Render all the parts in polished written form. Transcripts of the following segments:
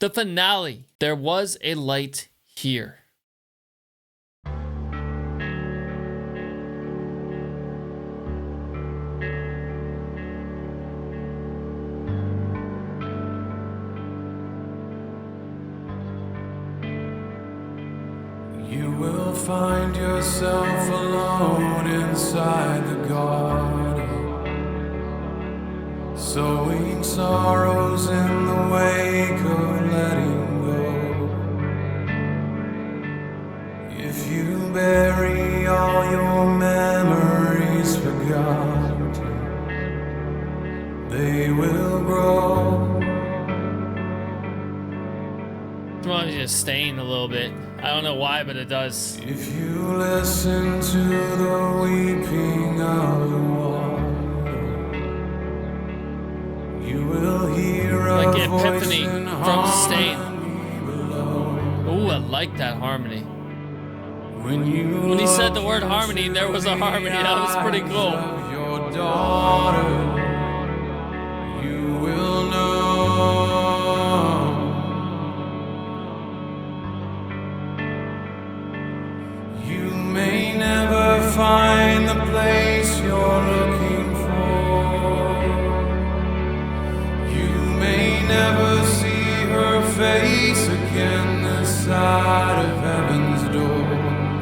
The finale. There was a light here. You will find yourself alone inside the garden, sowing sorrows in the wake of letting go. If you bury all your memories forgotten, they will grow. It reminds me of Stain a little bit. I don't know why, but it does. If you listen to the weeping of the water, you will hear like a Epiphany voice in from Stain. harmony below. Ooh, I like that harmony. When When he said the word harmony, there was a harmony. That was pretty cool. Your daughter, you will know. You may never find the place you're looking for. You may never see her face again this side of heaven's door.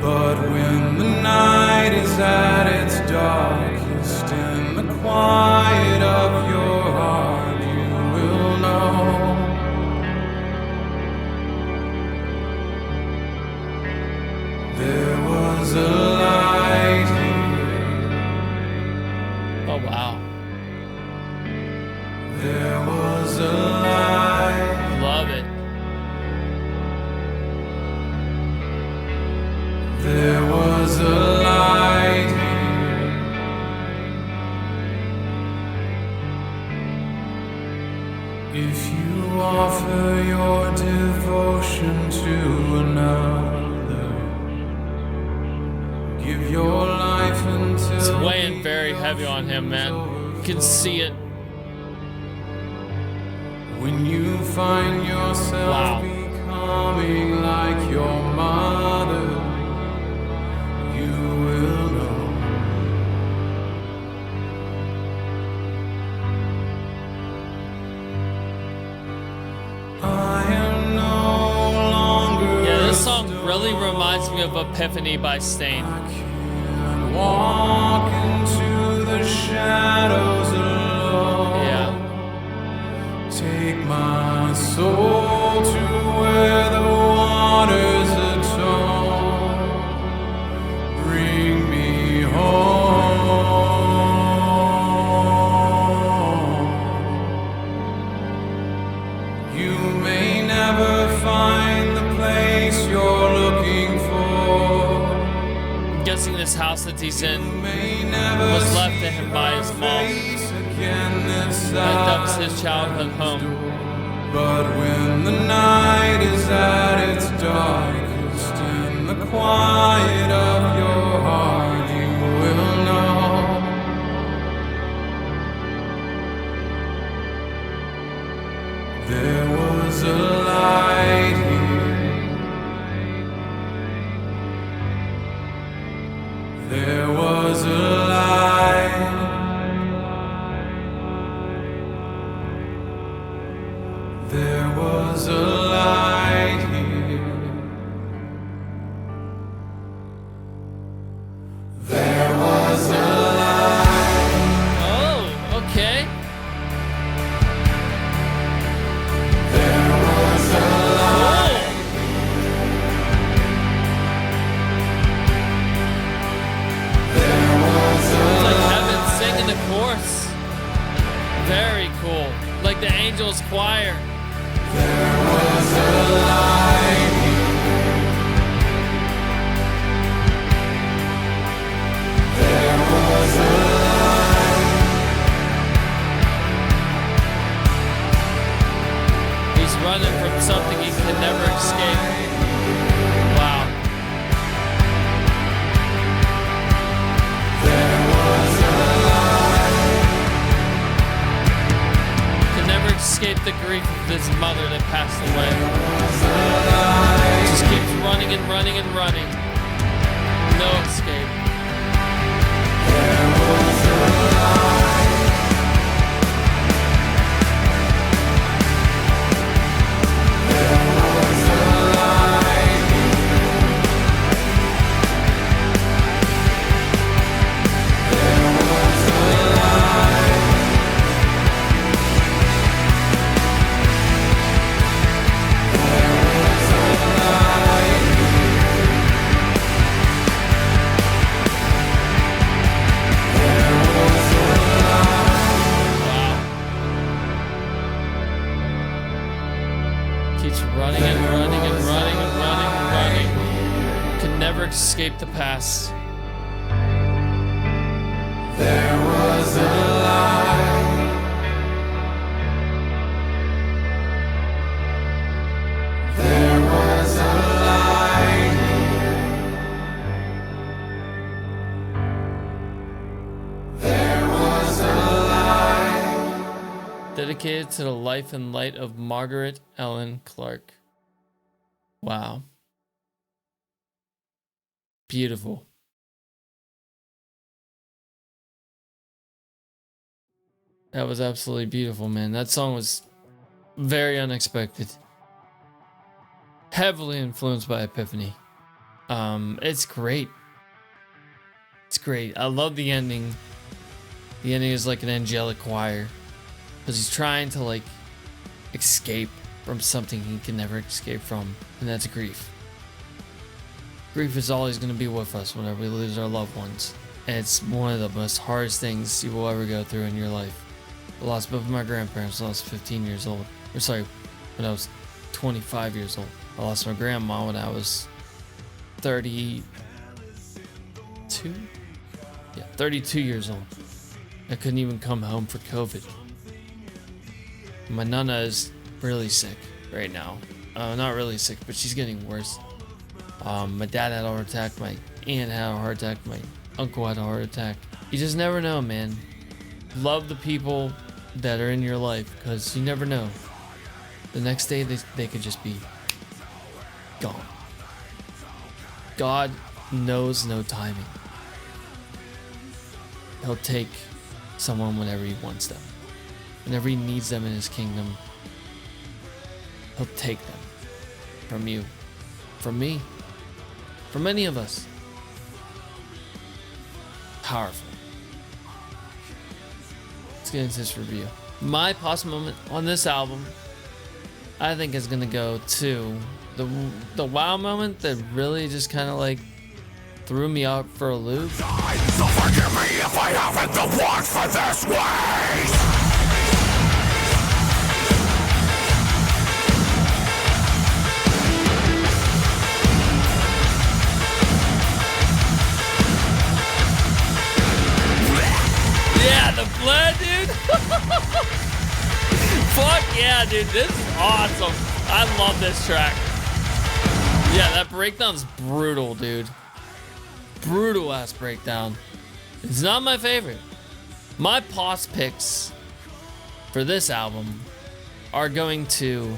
But when the night is at its darkest, in the quiet of your heart, you will know. There was a light here. Oh, wow. There was a light. Love it. There was a light here. If you offer your devotion to another, give your life until It's weighing very heavy on him, man. You can see it. When you find yourself Wow. becoming like your mother, you will know. I am no longer. Yeah, this song really reminds me of Epiphany by Stain. I can't walk into the shadows alone. Yeah. Take my soul to where the waters atone. Bring me home. You may never find the place you're looking for. I'm guessing this house that he's in May never was left to see him by his her mom. face again this That was side his childhood of home. heaven's door. But when the night is at its darkest, in the quiet of your heart, you will know. There was a light here. There was a light. There was a light here. There was a light. Oh, okay. There was a light. There was a It's like light. heaven singing the chorus. Very cool. Like the angels choir. There was a light here. There was a light. He's running from something he can never escape. Wow. There was a light. Can never escape the grief of his mother that passed away. running. No escape. There was a light. There was a light. There was a light. There was a light. Keeps running and running and running and running and running. Can never escape the past. There was a light. There was a light. There was a light. Dedicated to the life and light of Margaret Ellen Clark. Wow. Beautiful. That was absolutely beautiful, man. That song was very unexpected. Heavily influenced by Epiphany. It's great. It's great. I love the ending. The ending is like an angelic choir. Because he's trying to like escape from something he can never escape from. And that's grief. Grief is always going to be with us whenever we lose our loved ones. And it's one of the most hardest things you will ever go through in your life. I lost both of my grandparents when I was 15 years old. Or sorry, when I was 25 years old. I lost my grandma when I was 32? Yeah, 32 years old. I couldn't even come home for COVID. My nana is really sick right now. Not really sick, but she's getting worse. My dad had a heart attack. My aunt had a heart attack. My uncle had a heart attack. You just never know, man. Love the people that are in your life, because you never know. The next day they could just be gone. God knows no timing. He'll take someone whenever he wants them. Whenever he needs them in his kingdom, he'll take them from you, from me, from any of us. Powerful. Let's get into this review. My pause moment on this album, I think, is gonna go to the wow moment that really just kind of like threw me out for a loop. So forgive me if I haven't the words for this way. Yeah, the blood, dude. Fuck yeah, dude. This is awesome. I love this track. Yeah, that breakdown's brutal, dude. Brutal ass breakdown. It's not my favorite. My pause picks for this album are going to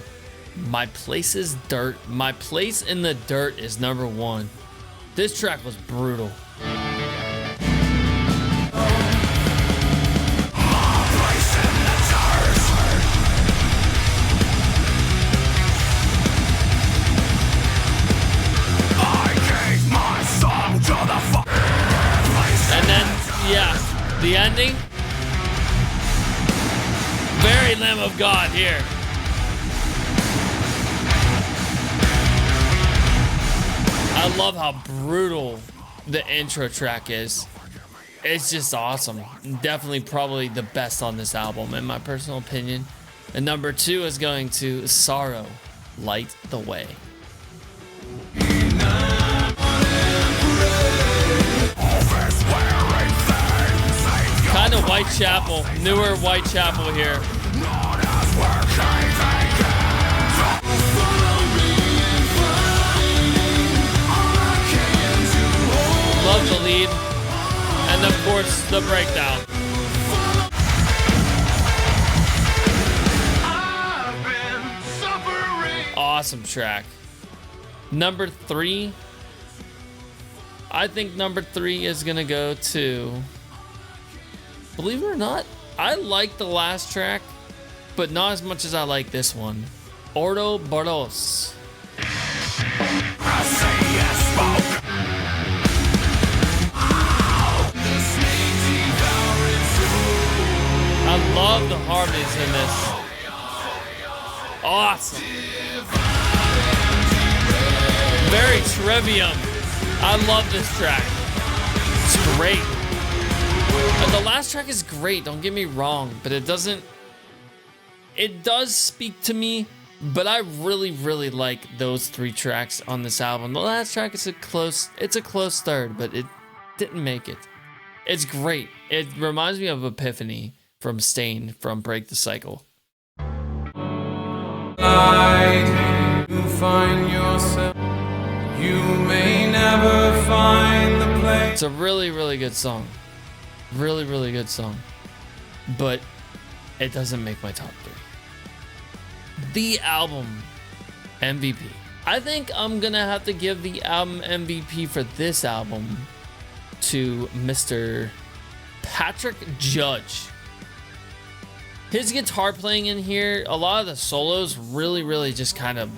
My Place is Dirt. My Place in the Dirt is number 1. This track was brutal. And then, yeah, the ending. Very Lamb of God here. I love how brutal the intro track is. It's just awesome. Definitely probably the best on this album, in my personal opinion. And number 2 is going to Sorrow, Light the Way. Kind of Whitechapel, newer Whitechapel here. Love the lead, and of course the breakdown. Awesome track. Number 3 I think number 3 is gonna go to, believe it or not, I like the last track, but not as much as I like this one. Ouroboros. I love the harmonies in this. Awesome. Very trivium. I love this track. It's great. The last track is great, don't get me wrong, but it does speak to me, but I really like those 3 tracks on this album. The last track is a close third, but it didn't make it. It's great. It reminds me of Epiphany from Stain from Break the Cycle. You find yourself, you may never find the place. It's a really good song. Really good song. But it doesn't make my top 3. The album MVP. I think I'm gonna have to give the album MVP for this album to Mr. Patrick Judge. His guitar playing in here, a lot of the solos really just kind of,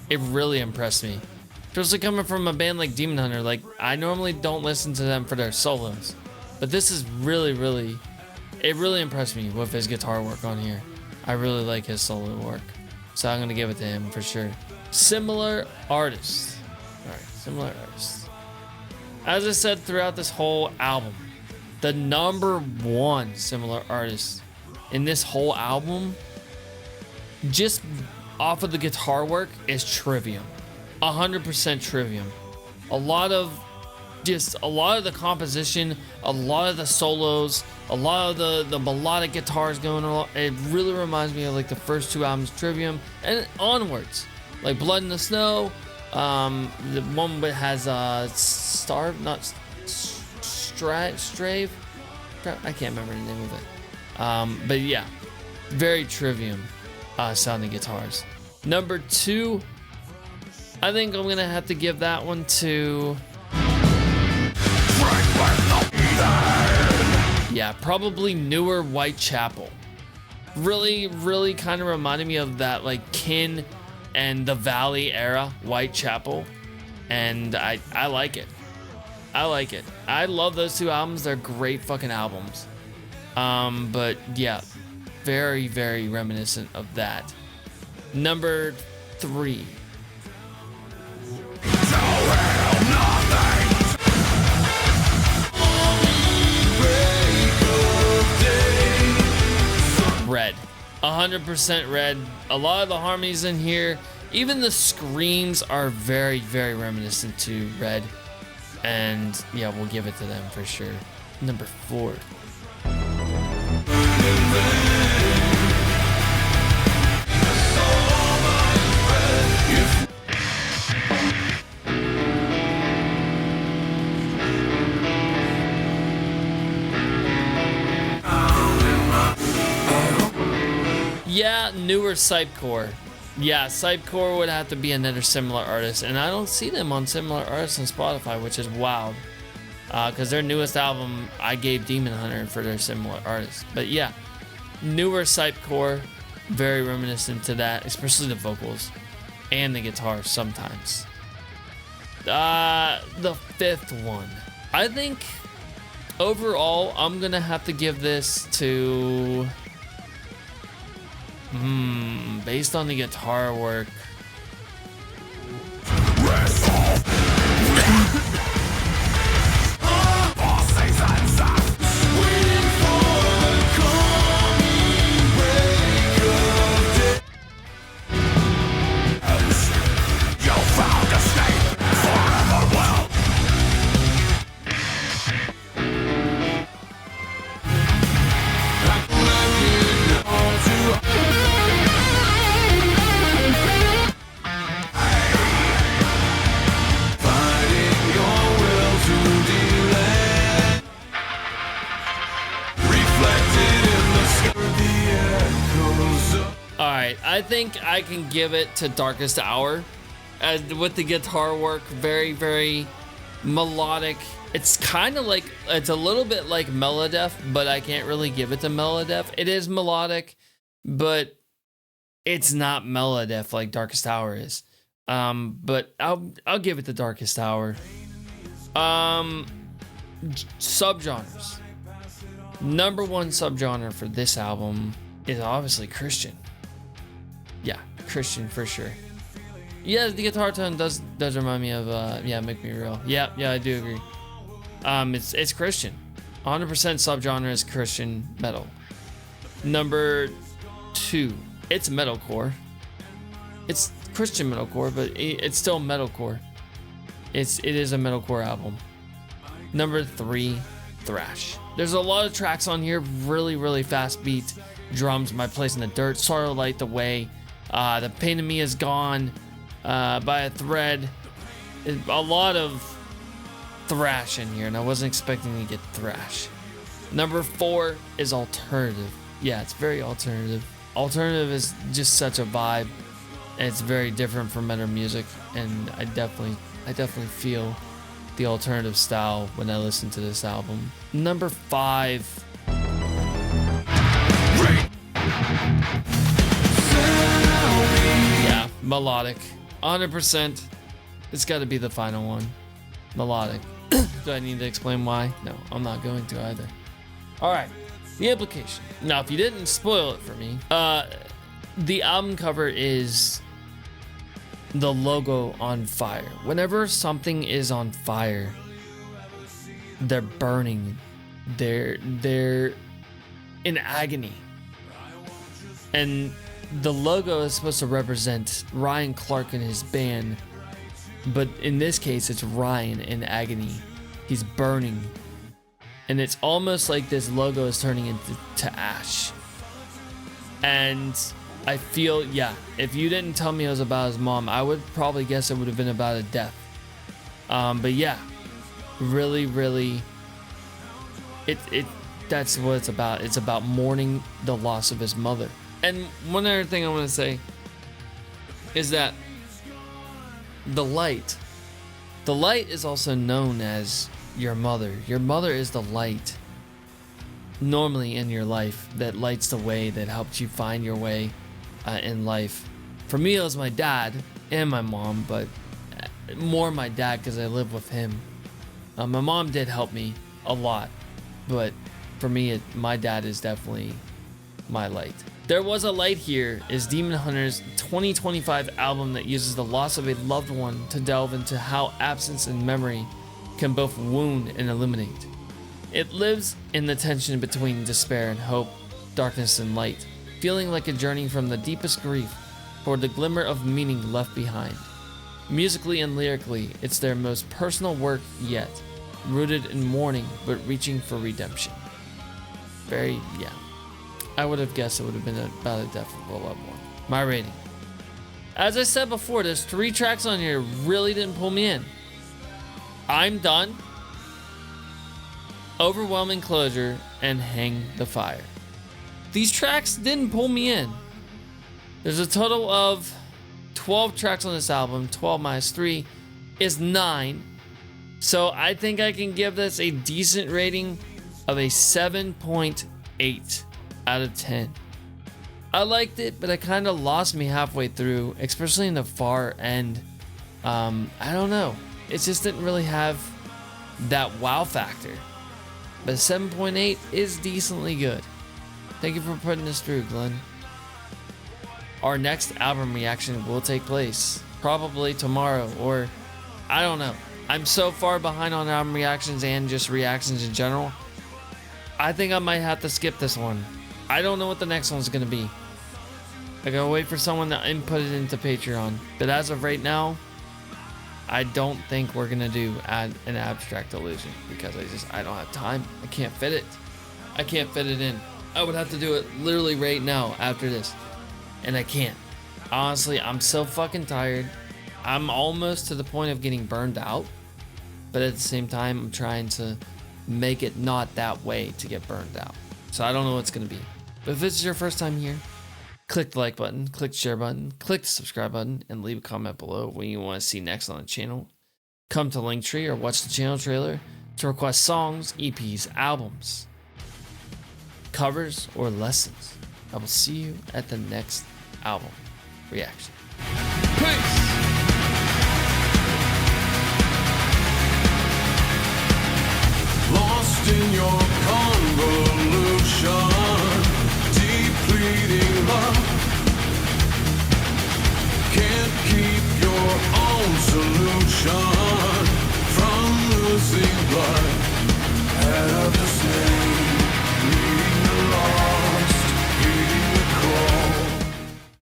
it really impressed me. Especially coming from a band like Demon Hunter, like I normally don't listen to them for their solos, but this is really it really impressed me with his guitar work on here. I really like his solo work, so I'm gonna give it to him for sure. Similar artists. All right, similar artists. As I said throughout this whole album, the number 1 similar artist in this whole album, just off of the guitar work, is Trivium. 100% Trivium. A lot of the composition, a lot of the solos, a lot of the melodic guitars going on. It really reminds me of like the first 2 albums, Trivium, and onwards, like Blood in the Snow. The one that has Strave. I can't remember the name of it. But yeah, very Trivium sounding guitars. Number 2, I think I'm gonna have to give that one to, yeah, probably newer Whitechapel. Really kind of reminded me of that like Kin and the Valley era Whitechapel, and I like it. I like it. I love those 2 albums. They're great fucking albums. But yeah, very reminiscent of that. Number 3. Red. 100% Red. A lot of the harmonies in here, even the screams, are very reminiscent to Red. And yeah, we'll give it to them for sure. Number 4. Yeah, newer Psypcore. Yeah, Psypcore would have to be another similar artist, and I don't see them on similar artists on Spotify, which is wild. Because their newest album, I gave Demon Hunter for their similar artists. But yeah, newer Psypcore, very reminiscent to that, especially the vocals and the guitar sometimes. The 5th one. I think overall, I'm gonna have to give this to, based on the guitar work, I think I can give it to Darkest Hour. With the guitar work, very melodic. It's kind of like, it's a little bit like melodic, but I can't really give it to melodic. It is melodic, but it's not melodic like Darkest Hour is. But I'll give it the Darkest Hour. Subgenres. Number one subgenre for this album is obviously Christian. Yeah, Christian for sure. Yeah, the guitar tone does remind me of Make Me Real. Yeah, I do agree. It's Christian. 100% subgenre is Christian metal. Number 2, it's metalcore. It's Christian metalcore, but it's still metalcore. It is a metalcore album. Number 3, thrash. There's a lot of tracks on here, really, really fast beat drums. My Place in the Dirt, Sorrow Light the Way, The Pain in Me Is Gone, By a Thread. A lot of thrash in here, and I wasn't expecting to get thrash. Number 4 is alternative. Yeah, it's very alternative. Alternative is just such a vibe, and it's very different from metal music, and I definitely feel the alternative style when I listen to this album. Number 5. Yeah, melodic. 100%. It's got to be the final one. Melodic. Do I need to explain why? No, I'm not going to either. Alright, the implication. Now, if you didn't spoil it for me, the album cover is the logo on fire. Whenever something is on fire, they're burning. They're in agony. And the logo is supposed to represent Ryan Clark and his band, but in this case, it's Ryan in agony. He's burning. And it's almost like this logo is turning into ash. And I feel, yeah, if you didn't tell me it was about his mom, I would probably guess it would have been about a death. But yeah, really, really, that's what it's about. It's about mourning the loss of his mother. And one other thing I want to say is that the light is also known as your mother. Your mother is the light normally in your life that lights the way, that helps you find your way in life. For me, it was my dad and my mom, but more my dad because I live with him. My mom did help me a lot, but for me, my dad is definitely my light. There Was a Light Here is Demon Hunter's 2025 album that uses the loss of a loved one to delve into how absence and memory can both wound and illuminate. It lives in the tension between despair and hope, darkness and light, feeling like a journey from the deepest grief toward the glimmer of meaning left behind. Musically and lyrically, it's their most personal work yet, rooted in mourning but reaching for redemption. I would have guessed it would have been about a death of a loved one. My rating. As I said before, there's 3 tracks on here really didn't pull me in. I'm Done, Overwhelming Closure, and Hang the Fire. These tracks didn't pull me in. There's a total of 12 tracks on this album. 12 minus 3 is 9. So I think I can give this a decent rating of a 7.8 out of 10. I liked it, but it kind of lost me halfway through, especially in the far end. I don't know. It just didn't really have that wow factor. But 7.8 is decently good. Thank you for putting this through, Glenn. Our next album reaction will take place probably tomorrow, or I don't know. I'm so far behind on album reactions and just reactions in general. I think I might have to skip this one. I don't know what the next one's gonna be. I gotta wait for someone to input it into Patreon. But as of right now, I don't think we're gonna do an abstract illusion because I don't have time. I can't fit it. I can't fit it in. I would have to do it literally right now after this. And I can't. Honestly, I'm so fucking tired. I'm almost to the point of getting burned out. But at the same time, I'm trying to make it not that way to get burned out. So I don't know what it's gonna be. But if this is your first time here, click the like button, click the share button, click the subscribe button, and leave a comment below what you want to see next on the channel. Come to Linktree or watch the channel trailer to request songs, EPs, albums, covers, or lessons. I will see you at the next album reaction. Peace! Lost in your convolution, depleting love. Can't keep your own solution from losing blood.